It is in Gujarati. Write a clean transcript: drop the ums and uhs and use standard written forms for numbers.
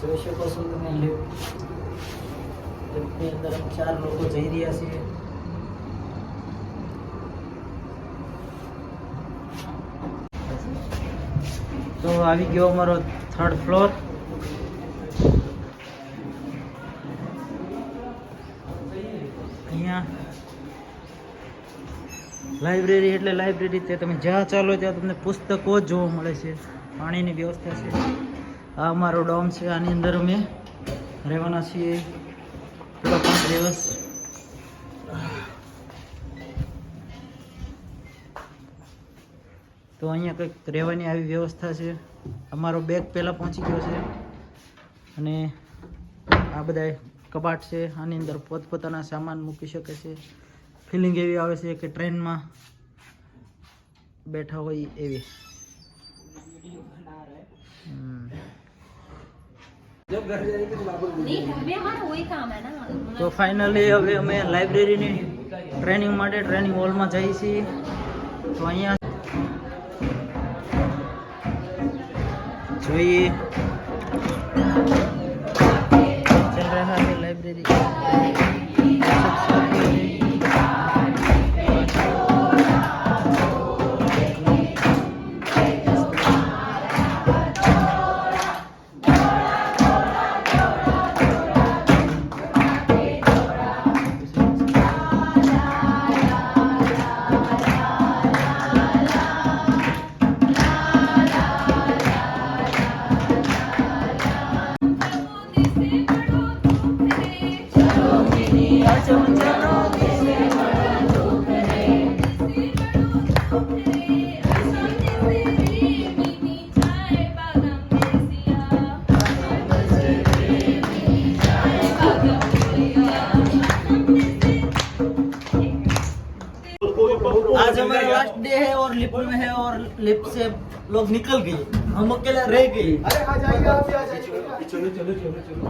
જોઈ શકો છો તમે લિફ્ટની અંદર 4 લોકો જઈ રહ્યા છે. તો આવી ગયો અમારો 3rd ફ્લોર. અહીંયા લાઇબ્રેરી એટલે લાઇબ્રેરી તે તમે જ્યાં ચાલો ત્યાં તમને પુસ્તકો જ જોવા મળે છે. પાણીની વ્યવસ્થા છે. આ અમારો ડોમ છે. આની અંદર અમે રહેવાના છીએ થોડા 5 દિવસ. તો અહીંયા કંઈક રહેવાની આવી વ્યવસ્થા છે. અમારો બેગ પહેલાં પહોંચી ગયો છે અને આ બધા કબાટ છે. આની અંદર પોતપોતાના સામાન મૂકી શકે છે. ફિલિંગ એવી આવે છે કે ટ્રેનમાં બેઠા હોય એવી. તો ફાઇનલી હવે અમે લાઇબ્રેરીની ટ્રેનિંગ માટે ટ્રેનિંગ હોલમાં જઈએ છીએ. તો અહીંયા જોઈએ ચલ રહા है लाइब्रेरी. आज हमारा लास्ट डे है और लिफ्ट में है और लिफ्ट से लोग निकल गए. हम अकेले रह गए. अरे आ जाइए आप. चलो चलो चलो चलो.